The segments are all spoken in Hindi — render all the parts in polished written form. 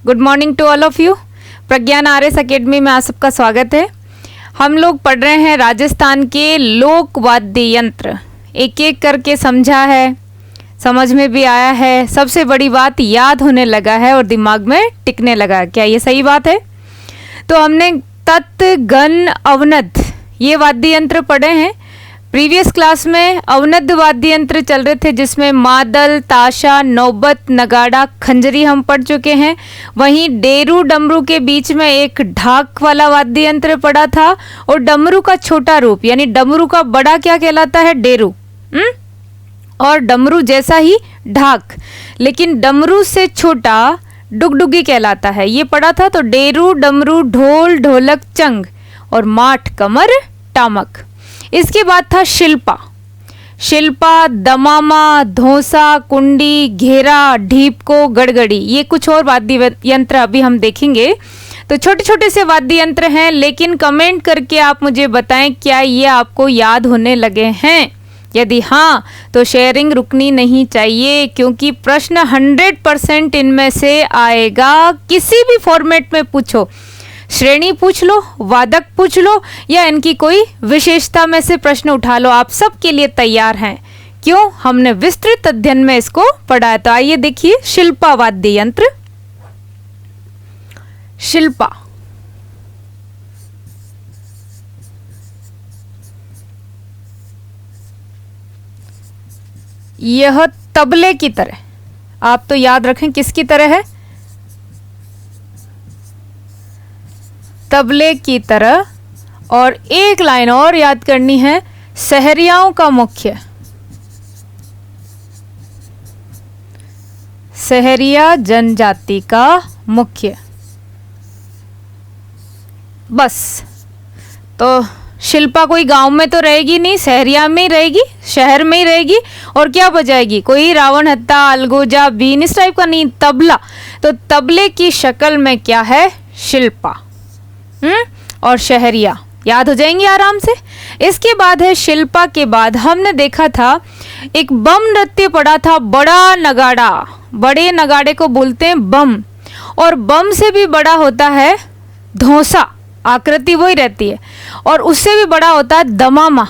Good morning to all of you. Pragyan RS Academy में आप सबका स्वागत है। हम लोग पढ़ रहे हैं राजस्थान के लोक वाद्य यंत्र। एक एक करके समझा है, समझ में भी आया है, सबसे बड़ी बात याद होने लगा है और दिमाग में टिकने लगा। क्या ये सही बात है? तो हमने तत्, गण, अवनद ये वाद्य यंत्र पढ़े हैं। प्रीवियस क्लास में अवनद वाद्य यंत्र चल रहे थे जिसमें मादल, ताशा, नौबत, नगाड़ा, खंजरी हम पढ़ चुके हैं। वहीं डेरू डमरू के बीच में एक ढाक वाला वाद्य यंत्र पढ़ा था और डमरू का छोटा रूप यानी डमरू का बड़ा क्या कहलाता है? डेरू। और डमरू जैसा ही ढाक, लेकिन डमरू से छोटा डुगडुगी कहलाता है। ये पढ़ा था। तो डेरू, डमरू, ढोल, ढोलक, चंग और माठ, कमर, टामक। इसके बाद था शिल्पा। शिल्पा, दमामा, धोसा, कुंडी, घेरा, ढीपको, गड़गड़ी। ये कुछ और वाद्य यंत्र अभी हम देखेंगे। तो छोटे छोटे से वाद्य यंत्र हैं, लेकिन कमेंट करके आप मुझे बताएं क्या ये आपको याद होने लगे हैं। यदि हाँ तो शेयरिंग रुकनी नहीं चाहिए, क्योंकि प्रश्न 100% इनमें से आएगा। किसी भी फॉर्मेट में पूछो, श्रेणी पूछ लो, वादक पूछ लो, या इनकी कोई विशेषता में से प्रश्न उठा लो, आप सब के लिए तैयार हैं। क्यों? हमने विस्तृत अध्ययन में इसको पढ़ा है। तो आइए देखिए शिल्पा वाद्य यंत्र। शिल्पा यह तबले की तरह, आप तो याद रखें किसकी तरह है? तबले की तरह। और एक लाइन और याद करनी है, सहरियाओं का मुख्य। सहरिया जनजाति का मुख्य। बस। तो शिल्पा कोई गांव में तो रहेगी नहीं, सहरिया में ही रहेगी, शहर में ही रहेगी। और क्या बजाएगी? कोई रावण हत्ता, अलगोजा, बीन इस टाइप का नहीं, तबला। तो तबले की शक्ल में क्या है? शिल्पा। और शहरिया याद हो जाएंगे आराम से। इसके बाद है शिल्पा के बाद हमने देखा था एक बम नृत्य पढ़ा था, बड़ा नगाड़ा। बड़े नगाड़े को बोलते हैं बम। और बम से भी बड़ा होता है धौसा, आकृति वही रहती है। और उससे भी बड़ा होता है दमामा,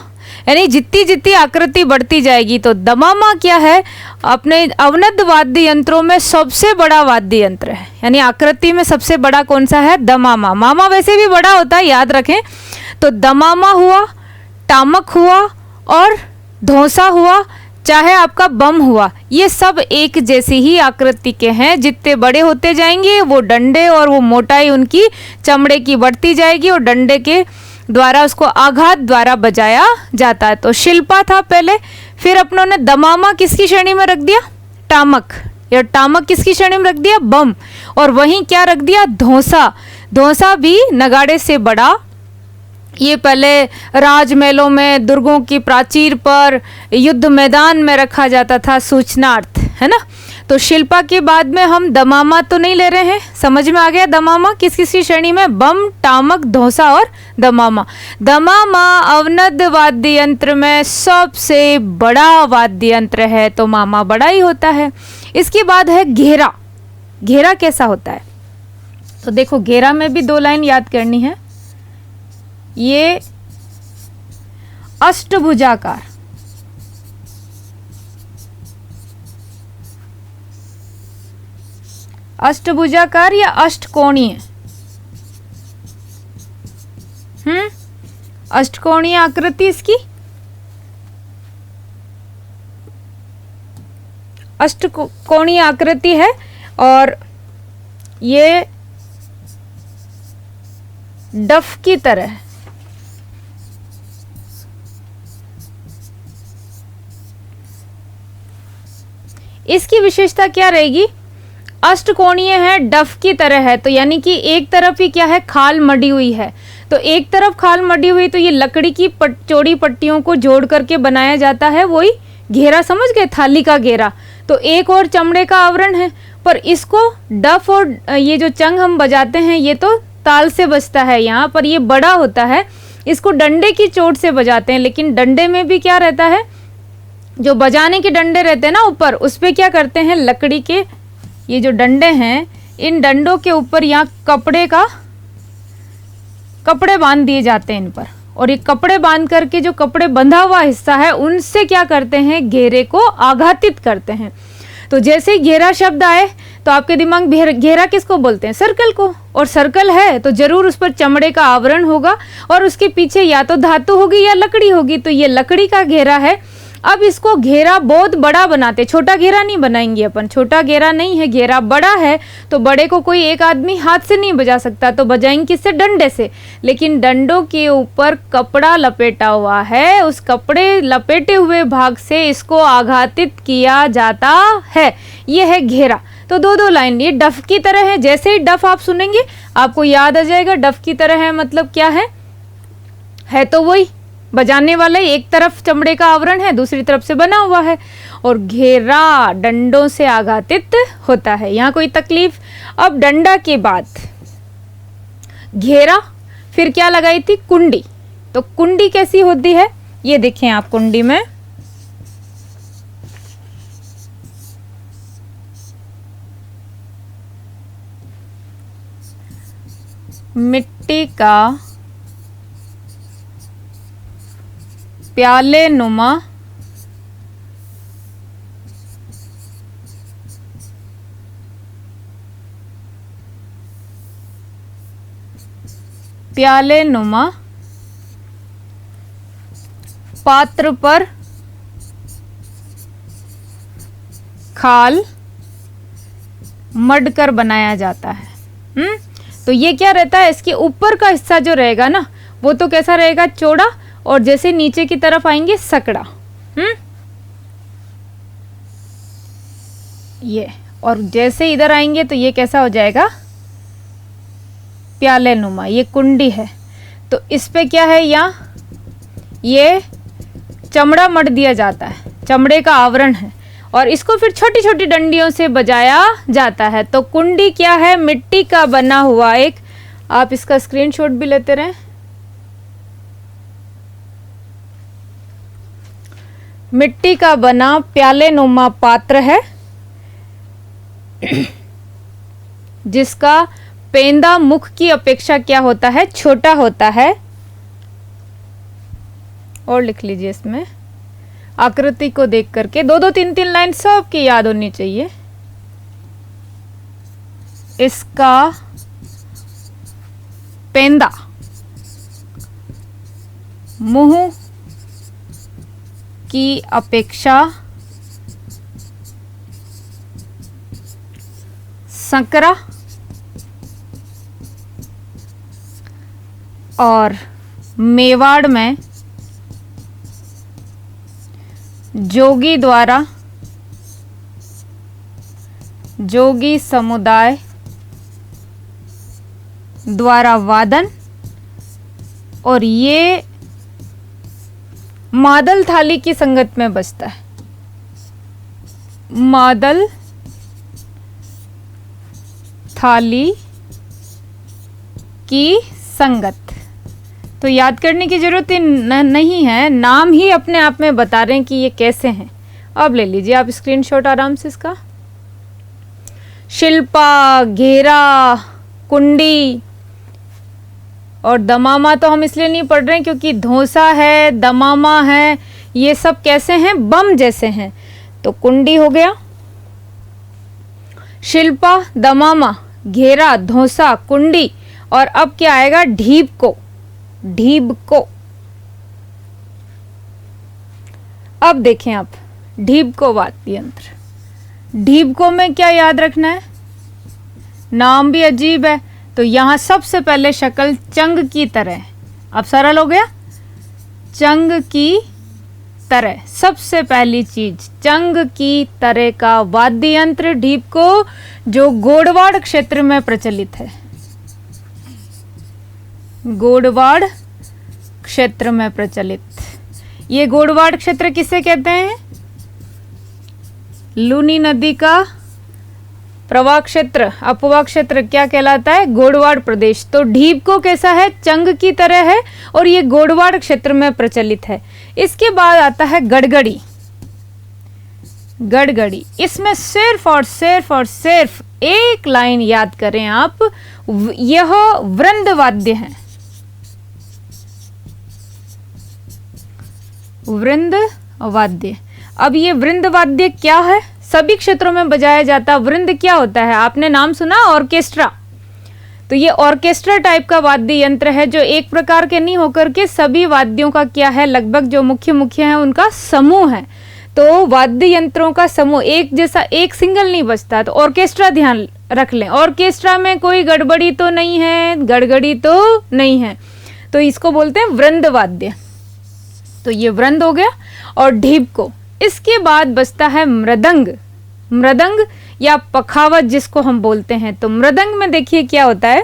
यानी जितनी जितनी आकृति बढ़ती जाएगी। तो दमामा क्या है? अपने अवनद वाद्य यंत्रों में सबसे बड़ा वाद्य यंत्र है, यानी आकृति में सबसे बड़ा कौन सा है? दमामा। मामा वैसे भी बड़ा होता है, याद रखें। तो दमामा हुआ, टामक हुआ और धौसा हुआ, चाहे आपका बम हुआ, ये सब एक जैसी ही आकृति के हैं। जितने बड़े होते जाएंगे वो डंडे और वो मोटाई उनकी चमड़े की बढ़ती जाएगी और डंडे के द्वारा उसको आघात द्वारा बजाया जाता है। तो शिल्पा था पहले, फिर अपनों ने दमामा किसकी श्रेणी में रख दिया? टामक। या टामक किसकी श्रेणी में रख दिया? बम। और वहीं क्या रख दिया? धौसा। धौसा भी नगाड़े से बड़ा। ये पहले राजमहलों में, दुर्गों की प्राचीर पर, युद्ध मैदान में रखा जाता था सूचनार्थ, है ना। तो शिल्पा के बाद में हम दमामा तो नहीं ले रहे हैं। समझ में आ गया दमामा किस किसकी श्रेणी में? बम, टामक, धौसा और दमामा। दमामा अवनद वाद्य यंत्र में सबसे बड़ा वाद्य यंत्र है, तो मामा बड़ा ही होता है। इसके बाद है घेरा। घेरा कैसा होता है? तो देखो, घेरा में भी 2 लाइन याद करनी है। ये अष्टभुजाकार, अष्टभुजाकार या अष्टकोणीय, अष्टकोणीय आकृति इसकी, अष्टकोणीय आकृति है। और ये डफ की तरह है। इसकी विशेषता क्या रहेगी? अष्टकोणीय है, डफ की तरह है, तो यानी कि एक तरफ ही क्या है? खाल मड़ी हुई है। तो एक तरफ खाल मड़ी हुई, तो ये लकड़ी की चौड़ी पट्टियों को जोड़ करके बनाया जाता है, वही घेरा। समझ गए? थाली का घेरा। तो एक और चमड़े का आवरण है, पर इसको डफ और ये जो चंग हम बजाते हैं ये तो ताल से बजता है यहाँ पर, ये बड़ा होता है, इसको डंडे की चोट से बजाते हैं। लेकिन डंडे में भी क्या रहता है? जो बजाने के डंडे रहते हैं ना ऊपर, उस पे क्या करते हैं? लकड़ी के ये जो डंडे हैं इन डंडों के ऊपर यहाँ कपड़े बांध दिए जाते हैं इन पर, और ये कपड़े बांध करके जो कपड़े बंधा हुआ हिस्सा है उनसे क्या करते हैं, घेरे को आघातित करते हैं। तो जैसे ही घेरा शब्द आए तो आपके दिमाग में घेरा किसको बोलते हैं, सर्कल को, और सर्कल है तो जरूर उस पर चमड़े का आवरण होगा और उसके पीछे या तो धातु होगी या लकड़ी होगी, तो ये लकड़ी का घेरा है। अब इसको घेरा बहुत बड़ा बनाते, छोटा घेरा नहीं बनाएंगे अपन, छोटा घेरा नहीं है, घेरा बड़ा है, तो बड़े को कोई एक आदमी हाथ से नहीं बजा सकता, तो बजाएंगे किससे, डंडे से। लेकिन डंडों के ऊपर कपड़ा लपेटा हुआ है, उस कपड़े लपेटे हुए भाग से इसको आघातित किया जाता है, ये है घेरा। तो दो लाइन ये डफ की तरह है, जैसे ही डफ आप सुनेंगे आपको याद आ जाएगा डफ की तरह है मतलब क्या है तो वही बजाने वाले, एक तरफ चमड़े का आवरण है, दूसरी तरफ से बना हुआ है, और घेरा डंडों से आघातित होता है। यहाँ कोई तकलीफ। अब डंडा के बाद घेरा, फिर क्या लगाई थी, कुंडी। तो कुंडी कैसी होती है, ये देखें आप, कुंडी में मिट्टी का प्याले नुमा पात्र पर खाल मढ़कर बनाया जाता है। तो ये क्या रहता है, इसके ऊपर का हिस्सा जो रहेगा ना वो तो कैसा रहेगा, चौड़ा, और जैसे नीचे की तरफ आएंगे सकड़ा। ये, और जैसे इधर आएंगे तो ये कैसा हो जाएगा, प्याले नुमा। ये कुंडी है, तो इस पे क्या है, यहाँ ये चमड़ा मढ़ दिया जाता है, चमड़े का आवरण है, और इसको फिर छोटी छोटी डंडियों से बजाया जाता है। तो कुंडी क्या है, मिट्टी का बना हुआ एक, आप इसका स्क्रीनशॉट भी लेते रहें, मिट्टी का बना प्याले नुमा पात्र है जिसका पेंदा मुख की अपेक्षा क्या होता है, छोटा होता है। और लिख लीजिए इसमें आकृति को देख करके, दो तीन लाइन सबकी याद होनी चाहिए। इसका पेंदा मुंह की अपेक्षा संकरा और मेवाड़ में जोगी समुदाय द्वारा वादन, और ये मादल थाली की संगत में बजता है, मादल थाली की संगत। तो याद करने की जरूरत नहीं है, नाम ही अपने आप में बता रहे हैं कि ये कैसे हैं। अब ले लीजिए आप स्क्रीनशॉट आराम से इसका। शिल्पा, घेरा, कुंडी और दमामा तो हम इसलिए नहीं पढ़ रहे हैं क्योंकि धोसा है, दमामा है, ये सब कैसे हैं, बम जैसे हैं। तो कुंडी हो गया, शिल्पा, दमामा, घेरा, धोसा, कुंडी, और अब क्या आएगा, ढीबको। अब देखें आप, ढीबको वाद्य यंत्र। ढीबको में क्या याद रखना है, नाम भी अजीब है। तो यहां सबसे पहले शक्ल चंग की तरह, अब सरल हो गया, चंग की तरह, सबसे पहली चीज चंग की तरह का वाद्य यंत्र ढीबको, जो गोडवाड़ क्षेत्र में प्रचलित है, गोडवाड़ क्षेत्र में प्रचलित। ये गोडवाड़ क्षेत्र किसे कहते हैं, लूनी नदी का प्रवाह क्षेत्र, अपवाह क्षेत्र क्या कहलाता है, गोडवाड़ प्रदेश। तो ढीबको कैसा है, चंग की तरह है और ये गोडवाड़ क्षेत्र में प्रचलित है। इसके बाद आता है गड़गड़ी। इसमें सिर्फ और सिर्फ एक लाइन याद करें आप, यह वृंद वाद्य है, वृंद वाद्य। अब ये वृंद वाद्य क्या है? सभी क्षेत्रों में बजाया जाता वृंद क्या होता है? आपने नाम सुना ऑर्केस्ट्रा, तो ये ऑर्केस्ट्रा टाइप का वाद्य यंत्र है जो एक प्रकार के नहीं होकर के सभी वाद्यों का क्या है, लगभग जो मुख्य मुख्य है उनका समूह है। तो वाद्य यंत्रों का समूह, एक जैसा एक सिंगल नहीं बजता। तो ऑर्केस्ट्रा ध्यान रख लें, ऑर्केस्ट्रा में कोई गड़बड़ी तो नहीं है, गड़गड़ी तो नहीं है, तो इसको बोलते हैं वृंद वाद्य। तो ये वृंद हो गया। और ढीप को, इसके बाद बजता है मृदंग, मृदंग या पखावज जिसको हम बोलते हैं। तो मृदंग में देखिए क्या होता है,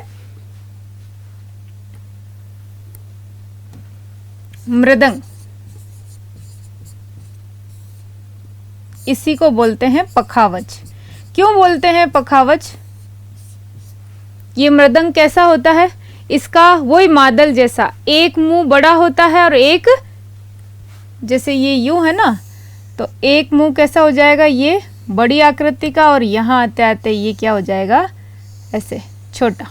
मृदंग इसी को बोलते हैं पखावज। क्यों बोलते हैं पखावज? ये मृदंग कैसा होता है? इसका वही मादल जैसा एक मुंह बड़ा होता है और एक, जैसे ये यूं है ना, तो एक मुंह कैसा हो जाएगा, ये बड़ी आकृति का, और यहाँ आते आते ये क्या हो जाएगा, ऐसे छोटा।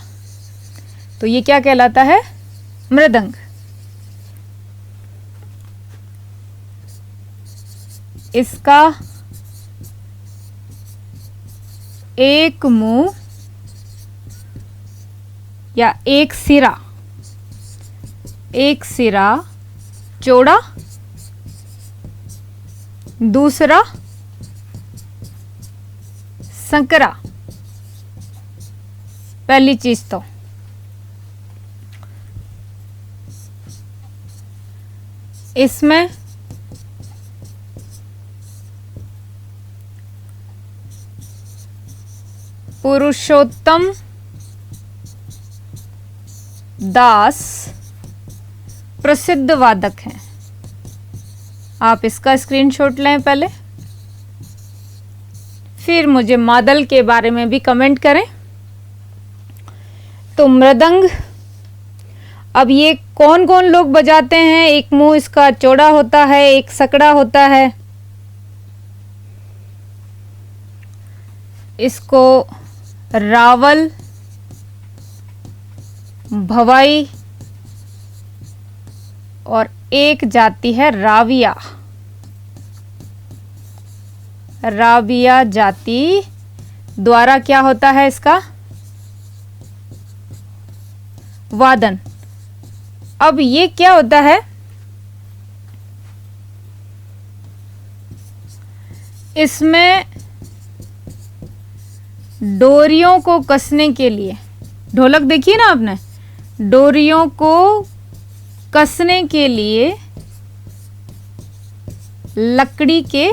तो ये क्या कहलाता है? मृदंग। इसका एक मुंह या एक सिरा चौड़ा, दूसरा संकरा। पहली चीज तो इसमें पुरुषोत्तम दास प्रसिद्ध वादक हैं। आप इसका स्क्रीनशॉट लें पहले, फिर मुझे मादल के बारे में भी कमेंट करें। तो मृदंग, अब ये कौन कौन लोग बजाते हैं? एक मुंह इसका चौड़ा होता है, एक सकड़ा होता है। इसको रावल, भवाई और एक जाति है राविया, राविया जाति द्वारा क्या होता है इसका वादन। अब ये क्या होता है, इसमें डोरियों को कसने के लिए, ढोलक देखिए ना आपने, डोरियों को कसने के लिए लकड़ी के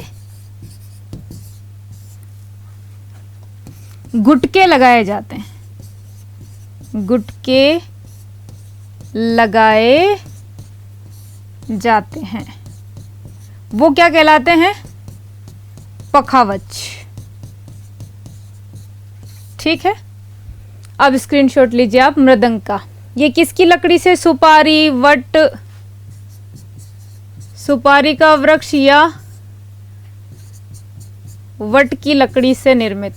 गुटके लगाए जाते हैं, गुटके लगाए जाते हैं, वो क्या कहलाते हैं? पखावज। ठीक है, अब स्क्रीनशॉट लीजिए आप मृदंग का। ये किसकी लकड़ी से? सुपारी, वट, सुपारी का वृक्ष या वट की लकड़ी से निर्मित,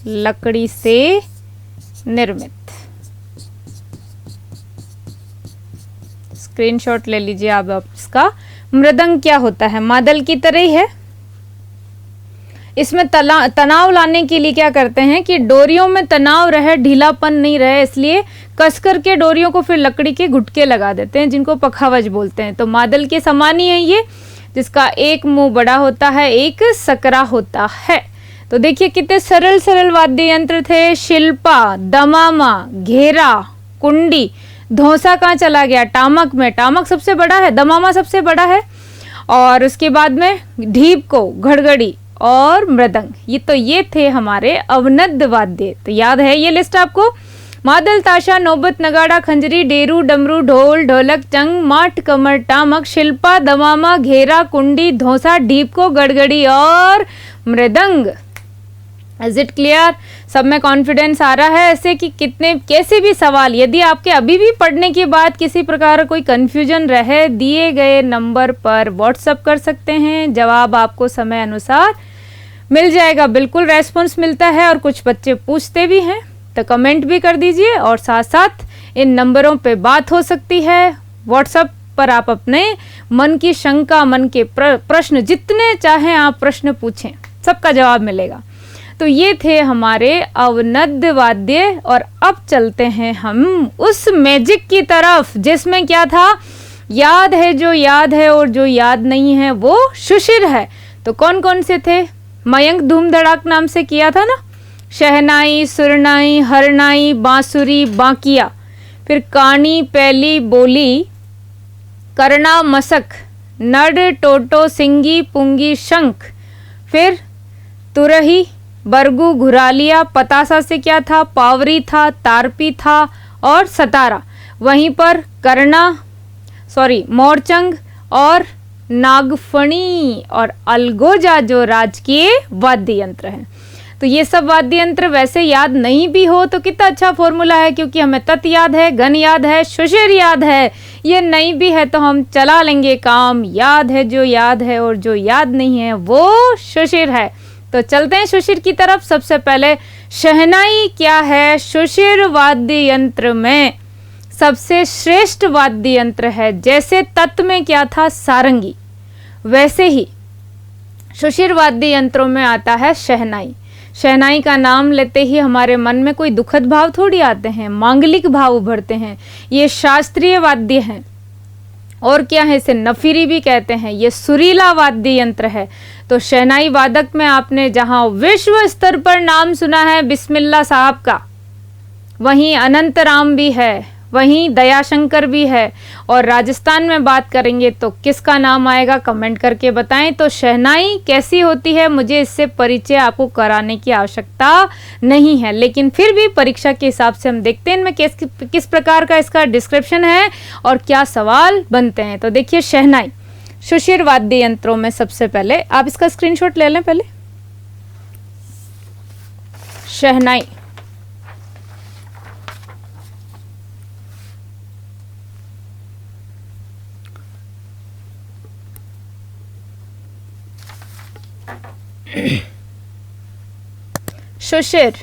लकड़ी से निर्मित। स्क्रीनशॉट ले लीजिए आप इसका। मृदंग क्या होता है? मादल की तरह ही है। इसमें तनाव लाने के लिए क्या करते हैं कि डोरियों में तनाव रहे, ढीलापन नहीं रहे, इसलिए कस करके डोरियों को फिर लकड़ी के गुटके लगा देते हैं, जिनको पखावज बोलते हैं। तो मादल के समान ही है ये, जिसका एक मुंह बड़ा होता है, एक सकरा होता है। तो देखिए कितने सरल सरल वाद्य यंत्र थे। शिल्पा, दमामा, घेरा, कुंडी, धौसा कहाँ चला गया? टामक में। टामक सबसे बड़ा है, दमामा सबसे बड़ा है, और उसके बाद में ढीप को, घड़घड़ी और मृदंग। ये थे हमारे अवनद वाद्य। तो याद है ये लिस्ट आपको? मादल, ताशा, नौबत, नगाड़ा, खंजरी, डेरू, डमरू, ढोल, ढोलक, चंग, माठ, कमर, टामक, शिल्पा, दमामा, घेरा, कुंडी, धौसा, ढीप को, गड़गड़ी और मृदंग। Is it clear? सब में कॉन्फिडेंस आ रहा है? ऐसे कि कितने कैसे भी सवाल यदि आपके अभी भी पढ़ने के बाद किसी प्रकार का कोई कंफ्यूजन रहे, दिए गए नंबर पर व्हाट्सएप कर सकते हैं, जवाब आपको समय अनुसार मिल जाएगा, बिल्कुल रेस्पॉन्स मिलता है और कुछ बच्चे पूछते भी हैं, तो कमेंट भी कर दीजिए और साथ साथ इन नंबरों पे बात हो सकती है। व्हाट्सएप पर आप अपने मन की शंका, मन के प्रश्न, जितने चाहें आप प्रश्न पूछें, सबका जवाब मिलेगा। तो ये थे हमारे अवनद्य वाद्य, और अब चलते हैं हम उस मैजिक की तरफ जिसमें क्या था, याद है जो याद है और जो याद नहीं है वो शुशिर है। तो कौन कौन से थे? मयंक धूम धड़ाक नाम से किया था ना, शहनाई, सुरनाई, हरनाई, बांसुरी, बांकिया, फिर कानी, पैली, बोली, करना, मसक, नड, टोटो, सिंगी, पुंगी, शंख, फिर तुरही, बरगू, घुरालिया, पतासा से क्या था, पावरी था, तारपी था और सतारा। वहीं पर मोरचंग और नागफणी और अलगोजा जो राजकीय वाद्य यंत्र हैं। तो ये सब वाद्य यंत्र वैसे याद नहीं भी हो तो कितना अच्छा फॉर्मूला है, क्योंकि हमें तत् याद है, गण याद है, शुशिर याद है। ये नहीं भी है तो हम चला लेंगे काम। याद है जो याद है और जो याद नहीं है वो शुशिर है। तो चलते हैं शुशिर की तरफ। सबसे पहले शहनाई क्या है? शुशिर वाद्य यंत्र में सबसे श्रेष्ठ वाद्य यंत्र है। जैसे तत् में क्या था, सारंगी, वैसे ही शुशिर वाद्य यंत्रों में आता है शहनाई। शहनाई का नाम लेते ही हमारे मन में कोई दुखद भाव थोड़ी आते हैं, मांगलिक भाव उभरते हैं। ये शास्त्रीय वाद्य हैं और क्या है, इसे नफीरी भी कहते हैं। ये सुरीला वाद्य यंत्र है। तो शहनाई वादक में आपने जहां विश्व स्तर पर नाम सुना है बिस्मिल्लाह साहब का, वहीं अनंत राम भी है, वहीं दयाशंकर भी है। और राजस्थान में बात करेंगे तो किसका नाम आएगा, कमेंट करके बताएं। तो शहनाई कैसी होती है, मुझे इससे परिचय आपको कराने की आवश्यकता नहीं है, लेकिन फिर भी परीक्षा के हिसाब से हम देखते हैं इनमें किस प्रकार का इसका डिस्क्रिप्शन है और क्या सवाल बनते हैं। तो देखिए, शहनाई शुशिर वाद्य यंत्रों में सबसे पहले आप इसका स्क्रीनशॉट ले लें। पहले शहनाई, शुशिर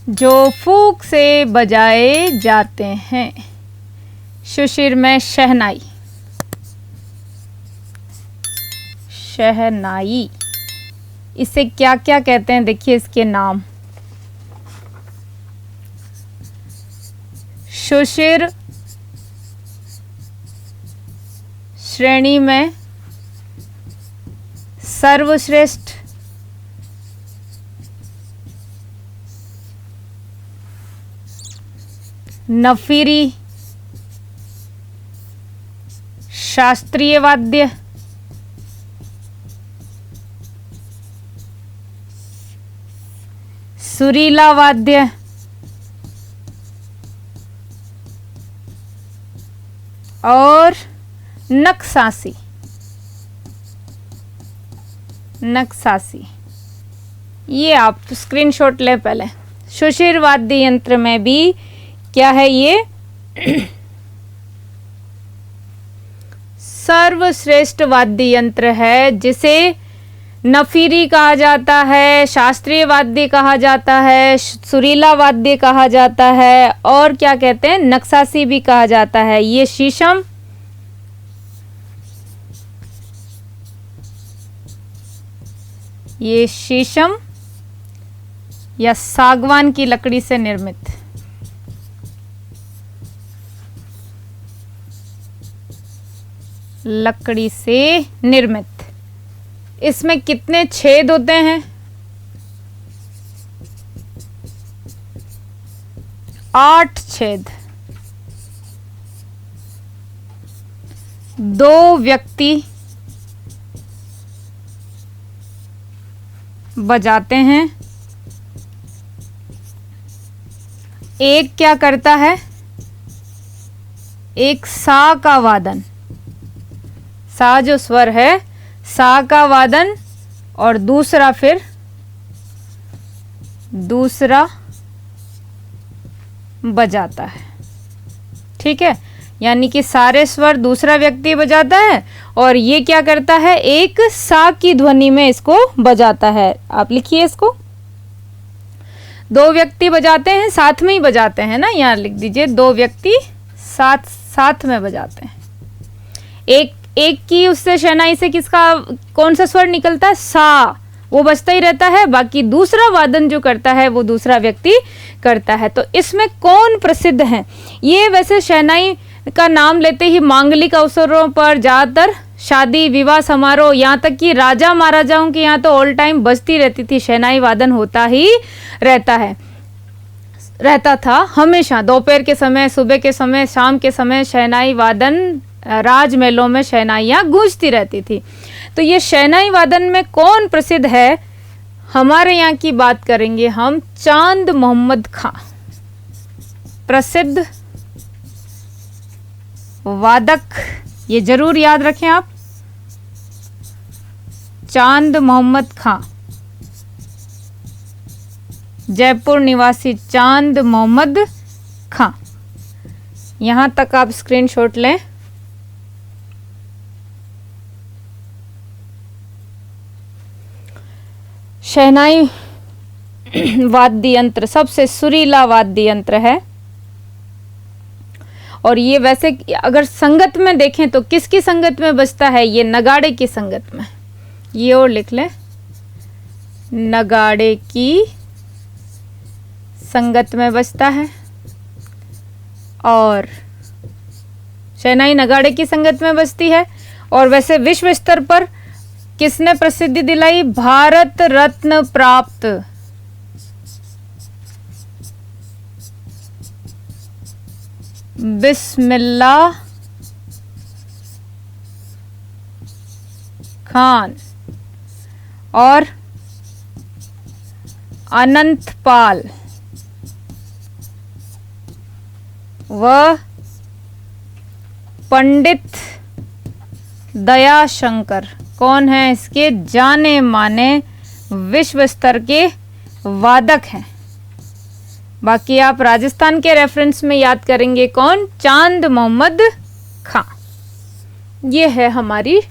जो फूंक से बजाए जाते हैं। शुशिर में शहनाई, शहनाई इसे क्या क्या कहते हैं, देखिए इसके नाम। शुशिर श्रेणी में सर्वश्रेष्ठ, नफीरी, शास्त्रीय वाद्य, सुरीला वाद्य, और नक्सासी। नक्सासी ये आप स्क्रीनशॉट ले पहले। शुशिर वाद्य यंत्र में भी क्या है, ये सर्वश्रेष्ठ वाद्य यंत्र है, जिसे नफीरी कहा जाता है, शास्त्रीय वाद्य कहा जाता है, सुरीला वाद्य कहा जाता है, और क्या कहते हैं, नक्सासी भी कहा जाता है। ये शीशम, ये शीशम या सागवान की लकड़ी से निर्मित, लकड़ी से निर्मित। इसमें कितने छेद होते हैं? 8 छेद। 2 व्यक्ति बजाते हैं। एक क्या करता है, एक सा का वादन, सा जो स्वर है, सा का वादन, और दूसरा फिर दूसरा बजाता है। ठीक है, यानी कि सारे स्वर दूसरा व्यक्ति बजाता है और ये क्या करता है, एक सा की ध्वनि में इसको बजाता है। आप लिखिए इसको, दो व्यक्ति बजाते हैं, साथ में ही बजाते हैं ना, यहाँ लिख दीजिए, दो व्यक्ति साथ साथ में बजाते हैं। एक की उससे शहनाई से किसका कौन सा स्वर निकलता है, सा, वो बजता ही रहता है, बाकी दूसरा वादन जो करता है वो दूसरा व्यक्ति करता है। तो इसमें कौन प्रसिद्ध है? ये वैसे शहनाई का नाम लेते ही मांगलिक अवसरों पर, ज़्यादातर शादी विवाह समारोह, यहाँ तक कि राजा महाराजाओं के यहाँ तो ऑल टाइम बजती रहती थी, शहनाई वादन होता ही रहता था हमेशा। दोपहर के समय, सुबह के समय, शाम के समय शहनाई वादन, राजमहलों में शहनाइयाँ गूंजती रहती थी। तो ये शहनाई वादन में कौन प्रसिद्ध है? हमारे यहाँ की बात करेंगे हम, चांद मोहम्मद खां, प्रसिद्ध वादक, ये जरूर याद रखें आप, चांद मोहम्मद खां, जयपुर निवासी चांद मोहम्मद खां। यहां तक आप स्क्रीनशॉट लें। शहनाई वाद्य यंत्र सबसे सुरीला वाद्य यंत्र है, और ये वैसे अगर संगत में देखें तो किसकी संगत में बजता है? ये नगाड़े की संगत में, ये और लिख लें, नगाड़े की संगत में बजता है। और शहनाई नगाड़े की संगत में बजती है। और वैसे विश्व स्तर पर किसने प्रसिद्धि दिलाई? भारत रत्न प्राप्त बिस्मिल्लाह खान और अनंत पाल व पंडित दयाशंकर कौन है? इसके जाने माने विश्व स्तर के वादक हैं। बाकी आप राजस्थान के रेफरेंस में याद करेंगे कौन? चांद मोहम्मद खां। ये है हमारी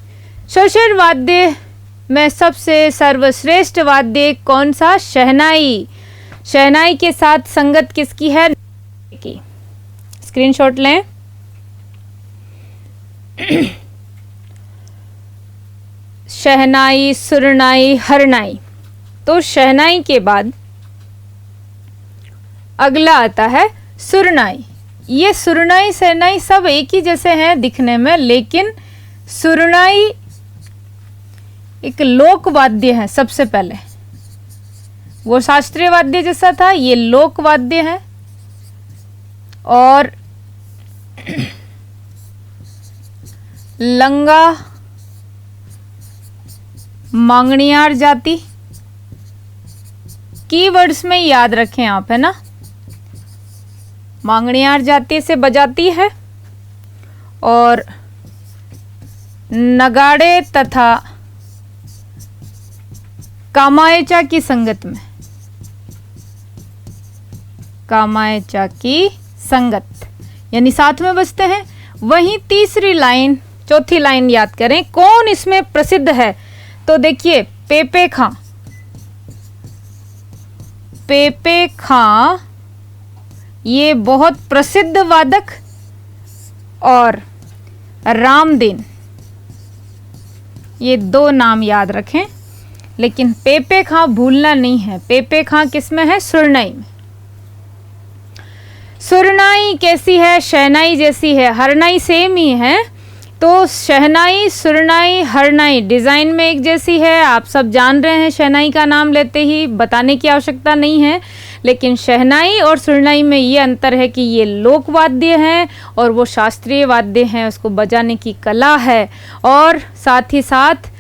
शोशर वाद्य में सबसे सर्वश्रेष्ठ वाद्य कौन सा? शहनाई। शहनाई के साथ संगत किसकी है? की। स्क्रीनशॉट लें। शहनाई, सुरनाई, हरनाई। तो शहनाई के बाद अगला आता है सुरनाई। ये सुरनाई शहनाई सब एक ही जैसे हैं दिखने में, लेकिन सुरनाई एक लोक वाद्य है। सबसे पहले वो शास्त्रीय वाद्य जैसा था, ये लोक वाद्य है। और लंगा मांगणियार जाति, कीवर्ड्स में याद रखें आप, है ना। मांगणियार जाति से बजाती है और नगाड़े तथा कामायचा की संगत में, कामायचा की संगत यानी साथ में बजते हैं। वहीं तीसरी लाइन, चौथी लाइन याद करें कौन इसमें प्रसिद्ध है। तो देखिए पेपे खां, पेपे खां ये बहुत प्रसिद्ध वादक, और रामदीन, ये दो नाम याद रखें। लेकिन पेपे खां भूलना नहीं है। पेपे खां किसमें है? सुरनाई में। सुरनाई कैसी है? शहनाई जैसी है। हरनाई सेम ही है। तो शहनाई, सुरनाई, हरनाई डिज़ाइन में एक जैसी है। आप सब जान रहे हैं, शहनाई का नाम लेते ही बताने की आवश्यकता नहीं है। लेकिन शहनाई और सुरनाई में ये अंतर है कि ये लोक वाद्य हैं और वो शास्त्रीय वाद्य हैं, उसको बजाने की कला है। और साथ ही साथ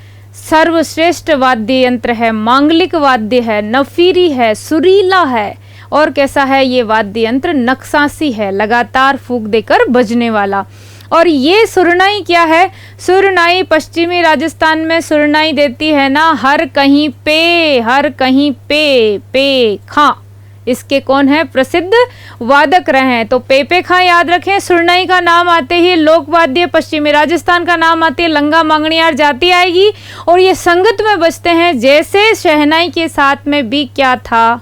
सर्वश्रेष्ठ वाद्य यंत्र है, मांगलिक वाद्य है, नफीरी है, सुरीला है। और कैसा है ये वाद्य यंत्र? नक्सासी है, लगातार फूंक देकर बजने वाला। और ये सुरनाई क्या है? सुरनाई पश्चिमी राजस्थान में सुरनाई देती है ना, हर कहीं पे, हर कहीं पे, पे खां, इसके कौन है? प्रसिद्ध वादक रहे हैं। तो पेपे खां याद रखें। सुरनाई का नाम आते ही लोकवाद्य पश्चिमी राजस्थान का नाम आते ही लंगा मांगणियार जाति आएगी और ये संगत में बजते हैं। जैसे शहनाई के साथ में भी क्या था?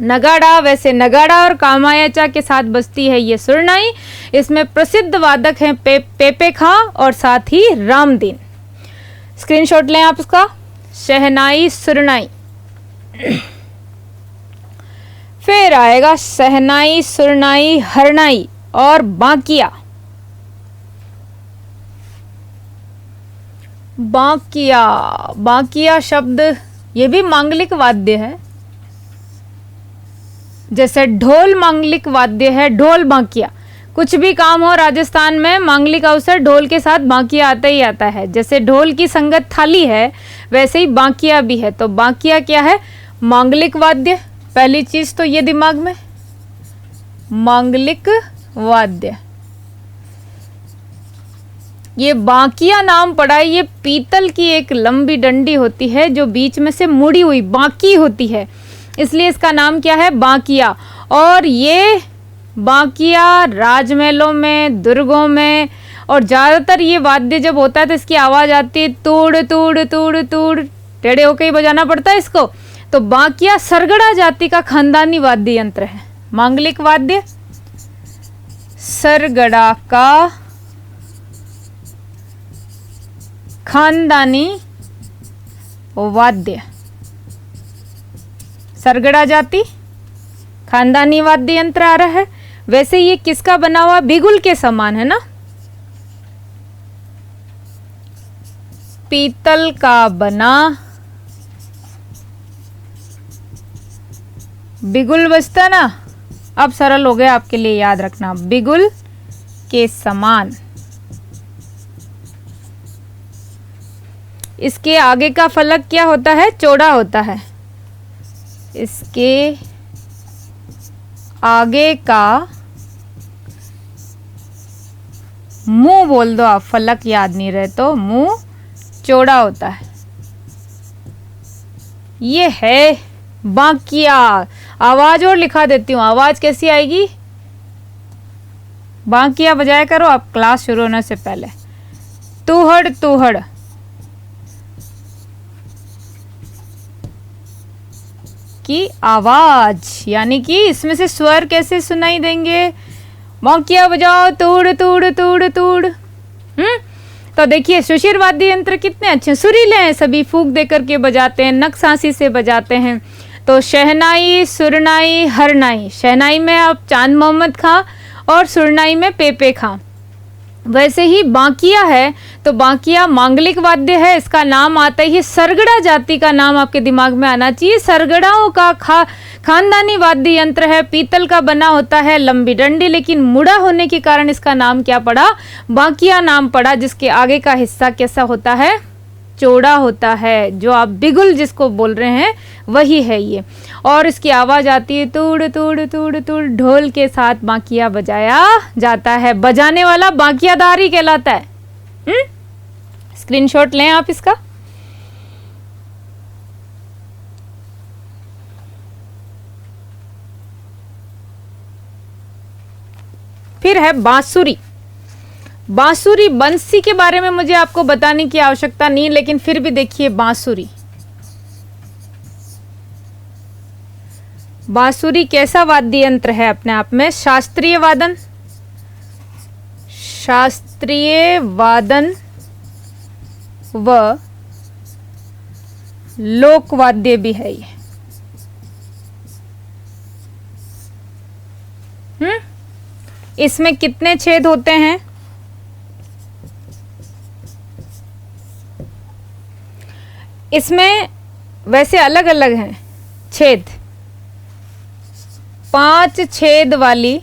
नगाड़ा, वैसे नगाड़ा और कामायाचा के साथ बजती है ये सुरनाई। इसमें प्रसिद्ध वादक हैं पेपे खां और साथ ही रामदीन। स्क्रीनशॉट लें आप इसका। शहनाई, सुरनाई। फिर आएगा सहनाई, सुरनाई, हरनाई और बांकिया। बांकिया, बांकिया शब्द ये भी मांगलिक वाद्य है। जैसे ढोल मांगलिक वाद्य है, ढोल बांकिया। कुछ भी काम हो राजस्थान में मांगलिक अवसर ढोल के साथ बांकिया आता ही आता है। जैसे ढोल की संगत थाली है वैसे ही बांकिया भी है। तो बांकिया क्या है? मांगलिक वाद्य। पहली चीज तो ये दिमाग में, मांगलिक वाद्य। ये बांकिया नाम पड़ा है, ये पीतल की एक लंबी डंडी होती है जो बीच में से मुड़ी हुई बांकी होती है, इसलिए इसका नाम क्या है? बांकिया। और ये बांकिया राजमहलों में, दुर्गों में, और ज़्यादातर ये वाद्य जब होता है तो इसकी आवाज़ आती है तूड़ तूड़ तूड़ तूड़, टेढ़े होकर ही बजाना पड़ता है इसको। तो बांकिया सरगड़ा जाति का खानदानी वाद्य यंत्र है। मांगलिक वाद्य सरगड़ा का खानदानी वाद्य, सरगड़ा जाति खानदानी वाद्य यंत्र आ रहा है। वैसे ये किसका बना हुआ? बिगुल के समान है ना, पीतल का बना बिगुल बजता ना। अब सरल हो गया आपके लिए याद रखना, बिगुल के समान। इसके आगे का फलक क्या होता है? चौड़ा होता है। इसके आगे का मुंह बोल दो आप, फलक याद नहीं रहे तो मुंह चौड़ा होता है। ये है बांकिया। आवाज और लिखा देती हूँ, आवाज कैसी आएगी? बांकिया बजाया करो आप क्लास शुरू होने से पहले। तूहड़ तूहड़, की आवाज, यानी कि इसमें से स्वर कैसे सुनाई देंगे? बांकिया बजाओ तूड़ तूड़ तूड़ तूड़। तो देखिए सुशिर वाद्य यंत्र कितने अच्छे सुरीले हैं, सभी फूंक दे करके बजाते हैं, नक्सांसी से बजाते हैं। तो शहनाई, सुरनाई, हरनाई। शहनाई में आप चांद मोहम्मद खां और सुरनाई में पेपे खां। वैसे ही बांकिया है तो बांकिया मांगलिक वाद्य है। इसका नाम आता ही सरगड़ा जाति का नाम आपके दिमाग में आना चाहिए। सरगड़ाओं का खानदानी वाद्य यंत्र है, पीतल का बना होता है, लंबी डंडी, लेकिन मुड़ा होने के कारण इसका नाम क्या पड़ा? बांकिया नाम पड़ा। जिसके आगे का हिस्सा कैसा होता है? चौड़ा होता है। जो आप बिगुल जिसको बोल रहे हैं वही है ये। और इसकी आवाज आती है तूड़ तूड़ तूड़ तूड़। ढोल के साथ बांकिया बजाया जाता है। बजाने वाला बांकियादारी कहलाता है। स्क्रीनशॉट लें आप इसका। फिर है बांसुरी। बांसुरी, बंसी के बारे में मुझे आपको बताने की आवश्यकता नहीं, लेकिन फिर भी देखिए बांसुरी। बांसुरी कैसा वाद्य यंत्र है अपने आप में? शास्त्रीय वादन, शास्त्रीय वादन व लोक वाद्य भी है ये। इसमें कितने छेद होते हैं? इसमें वैसे अलग अलग हैं छेद। 5 छेद वाली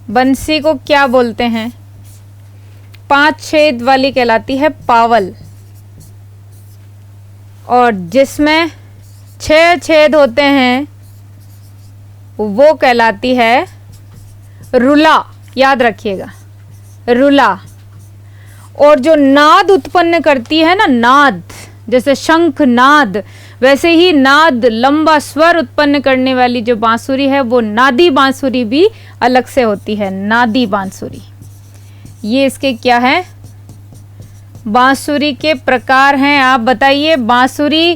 बंसी को क्या बोलते हैं? 5 छेद वाली कहलाती है पावल। और जिसमें 6 छेद होते हैं वो कहलाती है रुला। याद रखिएगा, रुला। और जो नाद उत्पन्न करती है ना, नाद, जैसे शंख नाद, वैसे ही नाद लंबा स्वर उत्पन्न करने वाली जो बांसुरी है वो नादी बांसुरी भी अलग से होती है, नादी बांसुरी। ये इसके क्या है, बांसुरी के प्रकार हैं। आप बताइए बांसुरी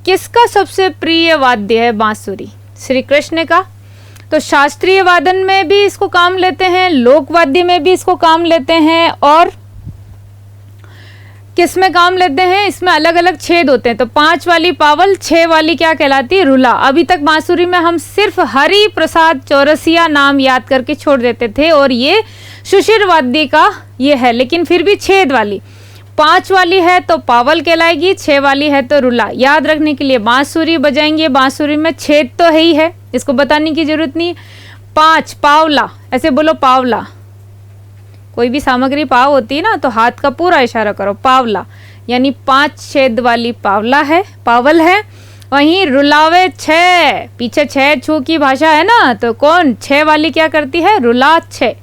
किसका सबसे प्रिय वाद्य है? बांसुरी श्री कृष्ण का। तो शास्त्रीय वादन में भी इसको काम लेते हैं, लोक वाद्य में भी इसको काम लेते हैं, और किस में काम लेते हैं? इसमें अलग अलग छेद होते हैं। तो 5 वाली पावल, 6 वाली क्या कहलाती है? रुला। अभी तक बांसुरी में हम सिर्फ हरि प्रसाद चौरसिया नाम याद करके छोड़ देते थे, और ये सुशिर वाद्य का ये है, लेकिन फिर भी छेद वाली 5 वाली है तो पावल कहलाएगी, 6 वाली है तो रुला। याद रखने के लिए बांसुरी बजाएंगे, बांसुरी में छेद तो है ही है, इसको बताने की जरूरत नहीं। 5 पावला, ऐसे बोलो पावला। कोई भी सामग्री पाव होती है ना तो हाथ का पूरा इशारा करो, पावला, यानी 5 छेद वाली पावला है, पावल है। वहीं रुलावे 6, पीछे 6 छू की भाषा है ना, तो कौन 6 वाली क्या करती है? रुला 6,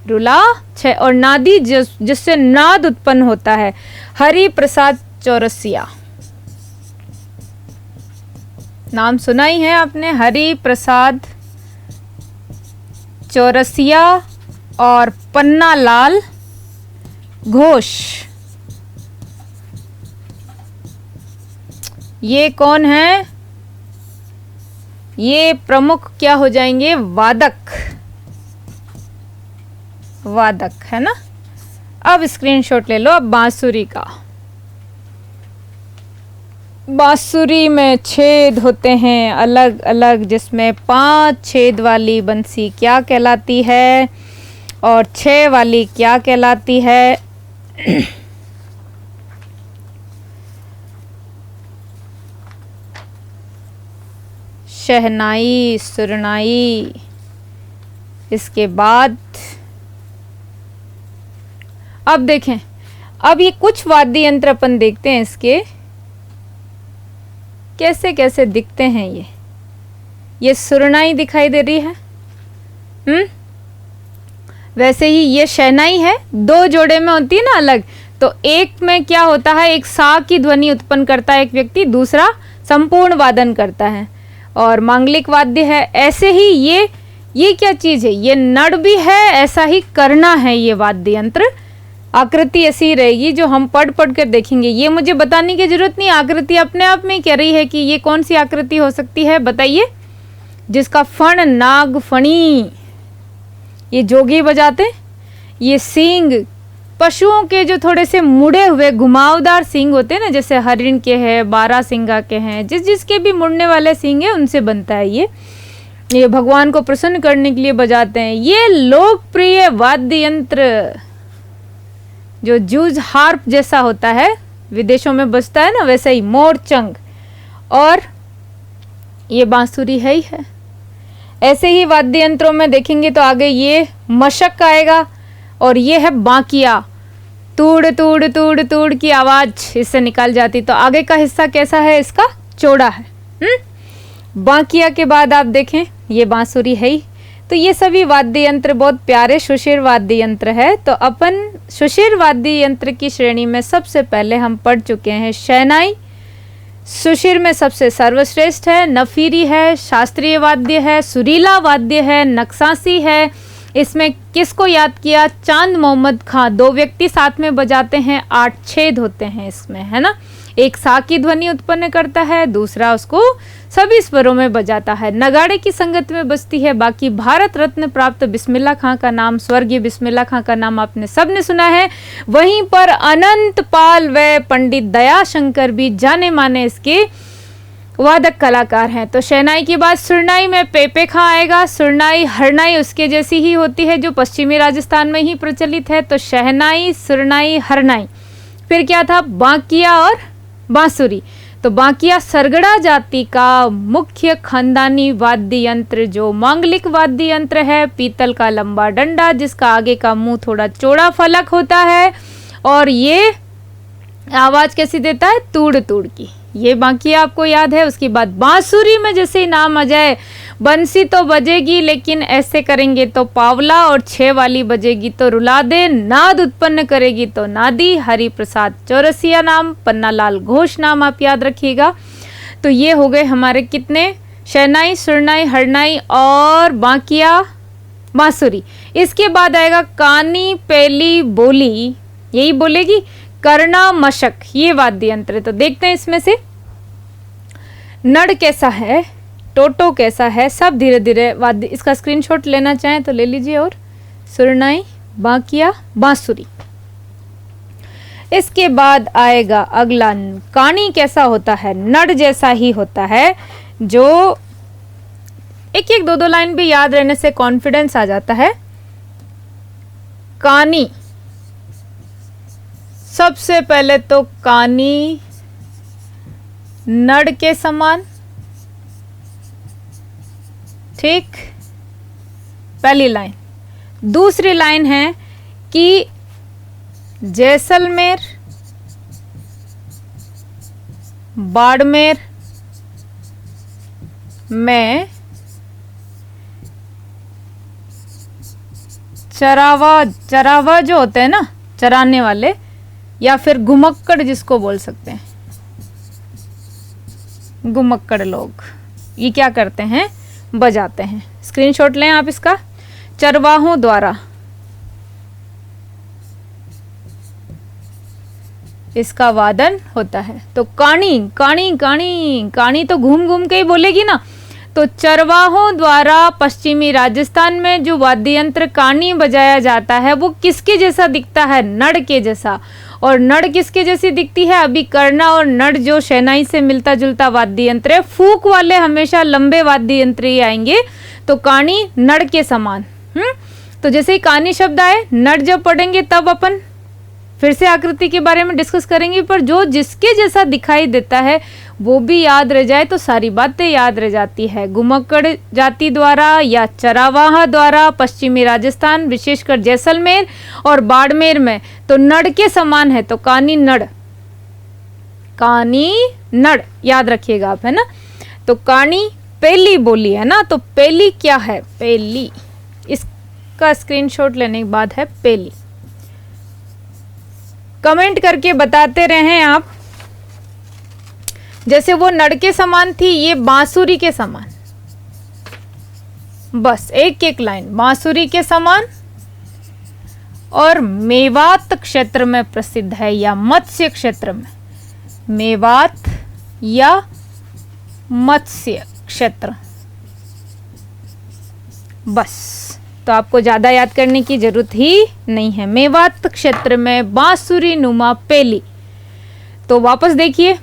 रुला 6। और नादी जिससे नाद उत्पन्न होता है, हरि प्रसाद चौरसिया। नाम सुना ही है आपने, हरि प्रसाद चौरसिया और पन्ना लाल घोष। ये कौन है? ये प्रमुख क्या हो जाएंगे? वादक, वादक है ना। अब स्क्रीनशॉट ले लो अब बांसुरी का। बांसुरी में छेद होते हैं अलग अलग, जिसमें 5 छेद वाली बंसी क्या कहलाती है और 6 वाली क्या कहलाती है? शहनाई, सुरनाई। इसके बाद अब देखें, अब ये कुछ वाद्य यंत्र अपन देखते हैं, इसके कैसे कैसे दिखते हैं। ये सुरनाई दिखाई दे रही है, वैसे ही ये शहनाई है, 2 जोड़े में होती है ना अलग। तो एक में क्या होता है, एक सा की ध्वनि उत्पन्न करता है एक व्यक्ति, दूसरा संपूर्ण वादन करता है, और मांगलिक वाद्य है। ऐसे ही ये क्या चीज है? ये नड़ भी है, ऐसा ही करना है। ये वाद्य यंत्र आकृति ऐसी रहेगी जो हम पढ़ कर देखेंगे। ये मुझे बताने की जरूरत नहीं, आकृति अपने आप में कह रही है कि ये कौन सी आकृति हो सकती है, बताइए। जिसका फण नाग फणी, ये जोगी बजाते। ये सींग पशुओं के जो थोड़े से मुड़े हुए घुमावदार सींग होते हैं ना, जैसे हरिण के हैं, बारहसिंगा के हैं, जिसके भी मुड़ने वाले सींग है उनसे बनता है। ये भगवान को प्रसन्न करने के लिए बजाते हैं। ये लोकप्रिय वाद्य यंत्र जो जूझ हार्प जैसा होता है, विदेशों में बजता है ना, वैसे ही मोरचंग, और ये बांसुरी है ही है। ऐसे ही वाद्य यंत्रों में देखेंगे तो आगे ये मशक आएगा, और ये है बांकिया। तूड़ तूड़ तूड़ तूड़ की आवाज इससे निकाल जाती। तो आगे का हिस्सा कैसा है? इसका चौड़ा है। बांकिया के बाद आप देखें ये बांसुरी है ही। तो ये सभी वाद्य यंत्र बहुत प्यारे सुशिर वाद्य यंत्र है। तो अपन सुशिर वाद्य यंत्र की श्रेणी में सबसे पहले हम पढ़ चुके हैं शहनाई, सुशिर में सबसे सर्वश्रेष्ठ है, नफीरी है, शास्त्रीय वाद्य है, सुरीला वाद्य है, नक्सासी है। इसमें किसको याद किया? चांद मोहम्मद खां। 2 व्यक्ति साथ में बजाते हैं, 8 छेद होते हैं इसमें, है ना। एक सा की ध्वनि उत्पन्न करता है, दूसरा उसको सभी स्वरों में बजाता है, नगाड़े की संगत में बजती है। बाकी भारत रत्न प्राप्त बिस्मिल्लाह खां का नाम, स्वर्गीय बिस्मिल्लाह खां का नाम आपने सबने सुना है। वहीं पर अनंत पाल व पंडित दयाशंकर भी जाने माने इसके वादक कलाकार हैं। तो शहनाई के बाद सुरनाई में पेपे खां आएगा। सुरनाई हरनाई उसके जैसी ही होती है जो पश्चिमी राजस्थान में ही प्रचलित है। तो शहनाई, सुरनाई, हरनाई। फिर क्या था? बांकिया और बांसुरी। तो बांकिया सरगड़ा जाति का मुख्य खानदानी वाद्य यंत्र जो मांगलिक वाद्य यंत्र है। पीतल का लंबा डंडा जिसका आगे का मुंह थोड़ा चौड़ा फलक होता है, और ये आवाज कैसी देता है? तूड़ तूड़ की। ये बांकिया आपको याद है। उसके बाद बांसुरी में जैसे ही नाम आ जाए, बंसी तो बजेगी लेकिन ऐसे करेंगे तो पावला, और 6 वाली बजेगी तो रुला दे, नाद उत्पन्न करेगी तो नादी। हरि प्रसाद चौरसिया नाम, पन्नालाल घोष नाम आप याद रखिएगा। तो ये हो गए हमारे कितने, शहनाई, सुरनाई, हरनाई और बांकिया बांसुरी। इसके बाद आएगा कानी, पेली, बोली, यही बोलेगी, करना, मशक, ये वाद्य यंत्र है। तो देखते हैं इसमें से नड़ कैसा है, टोटो कैसा है, सब धीरे धीरे वाद्य, इसका स्क्रीनशॉट लेना चाहें तो ले लीजिए। और सुरनाई, बांकिया, बांसुरी। इसके बाद आएगा अगला, कानी कैसा होता है, नड़ जैसा ही होता है, जो एक एक 2-2 लाइन भी याद रहने से कॉन्फिडेंस आ जाता है। कानी, सबसे पहले तो कानी नड़ के समान, ठीक, पहली लाइन। दूसरी लाइन है कि जैसलमेर, बाड़मेर में चरावा जो होते हैं ना, चराने वाले, या फिर घुमक्कड़ जिसको बोल सकते हैं, घुमक्कड़ लोग, ये क्या करते हैं, बजाते हैं। स्क्रीनशॉट लें आप इसका। चरवाहों द्वारा इसका वादन होता है। तो कानी, कानी, कानी, कानी तो घूम घूम के ही बोलेगी ना। तो चरवाहों द्वारा पश्चिमी राजस्थान में जो वाद्य यंत्र कानी बजाया जाता है वो किसके जैसा दिखता है, नड़ के जैसा। और नड़ किसके जैसी दिखती है, अभी करना और नड़ जो शहनाई से मिलता जुलता वाद्य यंत्र है, फूक वाले हमेशा लंबे वाद्य यंत्र ही आएंगे। तो कानी नड़ के समान। तो जैसे ही कानी शब्द आए, नड़ जब पढ़ेंगे तब अपन फिर से आकृति के बारे में डिस्कस करेंगे, पर जो जिसके जैसा दिखाई देता है वो भी याद रह जाए तो सारी बातें याद रह जाती है। घुमक्कड़ जाति द्वारा या चरावाहा द्वारा पश्चिमी राजस्थान, विशेषकर जैसलमेर और बाड़मेर में तो नड़ के समान है। तो कानी नड़, कानी नड़ याद रखिएगा आप, है ना। तो कानी पेली बोली है ना। तो पेली क्या है, पेली, इसका स्क्रीनशॉट लेने के बाद है पेली। कमेंट करके बताते रहें आप। जैसे वो नड़ के समान थी, ये बांसुरी के समान। बस एक एक लाइन, बांसुरी के समान और मेवात क्षेत्र में प्रसिद्ध है या मत्स्य क्षेत्र में, मेवात या मत्स्य क्षेत्र। बस, तो आपको ज्यादा याद करने की जरूरत ही नहीं है। मेवात क्षेत्र में बांसुरी नुमा पेली। तो वापस देखिए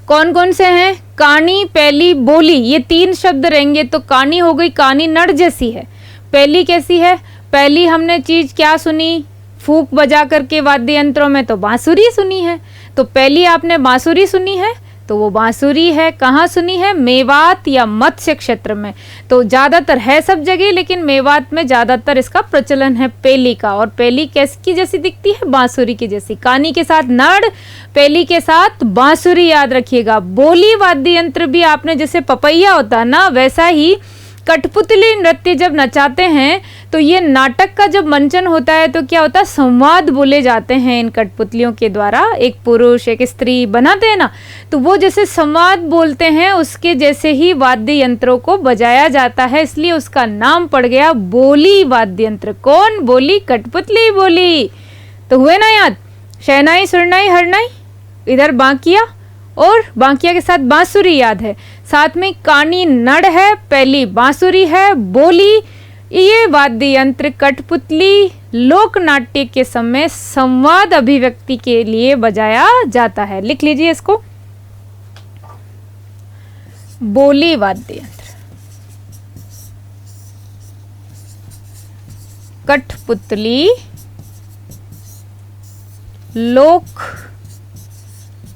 कौन कौन से हैं, कानी, पेली, बोली, ये 3 शब्द रहेंगे। तो कानी हो गई, कानी नड़ जैसी है। पेली कैसी है, पहली हमने चीज क्या सुनी, फूक बजा करके वाद्य यंत्रों में तो बांसुरी सुनी है। तो पहली आपने बांसुरी सुनी है, तो वो बांसुरी है। कहाँ सुनी है, मेवात या मत्स्य क्षेत्र में। तो ज्यादातर है सब जगह, लेकिन मेवात में ज्यादातर इसका प्रचलन है पेली का। और पेली कैसी जैसी दिखती है, बांसुरी की जैसी। कानी के साथ नड़, पेली के साथ बांसुरी याद रखिएगा। बोली वाद्य यंत्र भी आपने जैसे पपैया होता है ना, वैसा ही कठपुतली नृत्य जब नचाते हैं तो ये नाटक का जब मंचन होता है तो क्या होता है, संवाद बोले जाते हैं इन कठपुतलियों के द्वारा। एक पुरुष एक स्त्री बनाते हैं ना, तो वो जैसे संवाद बोलते हैं उसके जैसे ही वाद्य यंत्रों को बजाया जाता है, इसलिए उसका नाम पड़ गया बोली वाद्य यंत्र। कौन बोली, कठपुतली बोली। तो हुए ना याद, शहनाई, सुरनाई, हरनाई, इधर बांकिया और बांकिया के साथ बांसुरी याद है। साथ में कानी नड़ है, पहली बांसुरी है, बोली ये वाद्य यंत्र कठपुतली लोक नाट्य के समय संवाद अभिव्यक्ति के लिए बजाया जाता है। लिख लीजिए इसको, बोली वाद्य यंत्र, कठपुतली लोक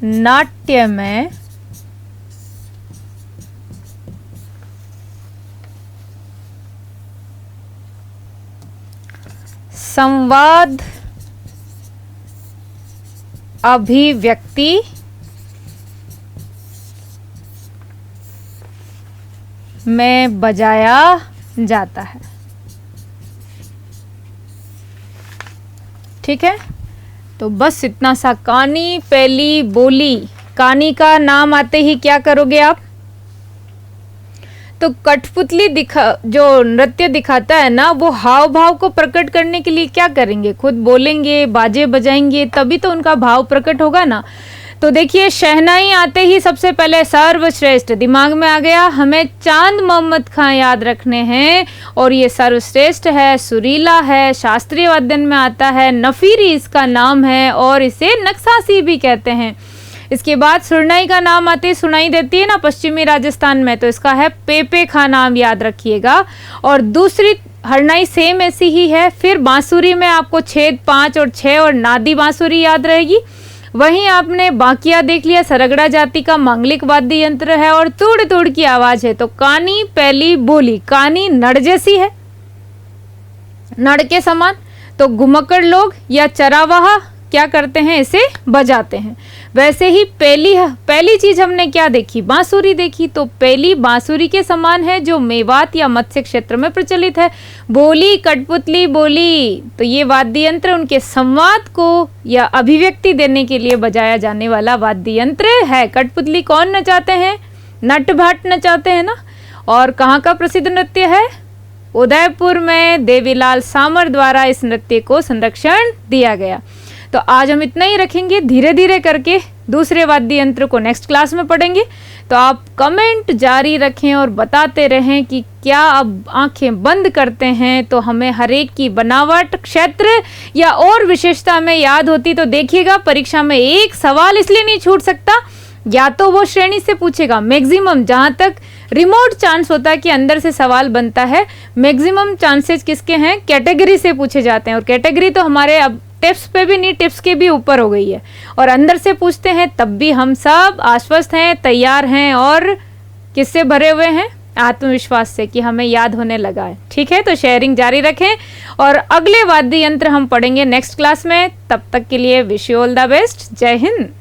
नाट्य में संवाद अभिव्यक्ति में बजाया जाता है। ठीक है, तो बस इतना सा। कानी पहली बोली, कानी का नाम आते ही क्या करोगे आप? तो कठपुतली जो नृत्य दिखाता है ना, वो हाव भाव को प्रकट करने के लिए क्या करेंगे? खुद बोलेंगे, बाजे बजाएंगे, तभी तो उनका भाव प्रकट होगा ना। तो देखिए, शहनाई आते ही सबसे पहले सर्वश्रेष्ठ दिमाग में आ गया। हमें चांद मोहम्मद खां याद रखने हैं, और ये सर्वश्रेष्ठ है, सुरीला है, शास्त्रीय वाद्यन में आता है, नफीरी इसका नाम है, और इसे नक्सासी भी कहते हैं। इसके बाद सुरनाई का नाम आते ही सुनाई देती है ना पश्चिमी राजस्थान में, तो इसका है पेपे खां नाम, याद रखिएगा। और दूसरी हरनाई सेम ऐसी ही है। फिर बांसुरी में आपको छेद 5 और 6 और नादी बांसुरी याद रहेगी। वहीं आपने बाकिया देख लिया, सरगड़ा जाति का मांगलिक वाद्य यंत्र है और तुड़ तुड़ की आवाज है। तो कानी पहली बोली, कानी नड़ जैसी है, नड़ के समान। तो घुमक्कड़ लोग या चरावाहा क्या करते हैं? इसे बजाते हैं। वैसे ही पहली चीज हमने क्या देखी? बांसुरी देखी। तो पहली बांसुरी के समान है, जो मेवात या मत्स्य क्षेत्र में प्रचलित है। बोली कठपुतली बोली, तो ये वाद्य यंत्र उनके संवाद को या अभिव्यक्ति देने के लिए बजाया जाने वाला वाद्य यंत्र है। कठपुतली कौन नचाते हैं? नट भाट नचाते हैं ना। और कहाँ का प्रसिद्ध नृत्य है? उदयपुर में देवीलाल सामर द्वारा इस नृत्य को संरक्षण दिया गया। तो आज हम इतना ही रखेंगे, धीरे धीरे करके दूसरे वाद्य यंत्र को नेक्स्ट क्लास में पढ़ेंगे। तो आप कमेंट जारी रखें और बताते रहें कि क्या अब आंखें बंद करते हैं तो हमें हर एक की बनावट, क्षेत्र या और विशेषता में याद होती। तो देखिएगा, परीक्षा में एक सवाल इसलिए नहीं छूट सकता, या तो वो श्रेणी से पूछेगा, मैक्सिमम जहां तक रिमोट चांस होता है कि अंदर से सवाल बनता है, मैक्सिमम चांसेस किसके हैं? कैटेगरी से पूछे जाते हैं। और कैटेगरी तो हमारे अब टिप्स पे भी नहीं, टिप्स के भी ऊपर हो गई है। और अंदर से पूछते हैं तब भी हम सब आश्वस्त हैं, तैयार हैं, और किससे भरे हुए हैं? आत्मविश्वास से कि हमें याद होने लगा है। ठीक है, तो शेयरिंग जारी रखें और अगले वाद्य यंत्र हम पढ़ेंगे नेक्स्ट क्लास में। तब तक के लिए wish you all the best. जय हिंद।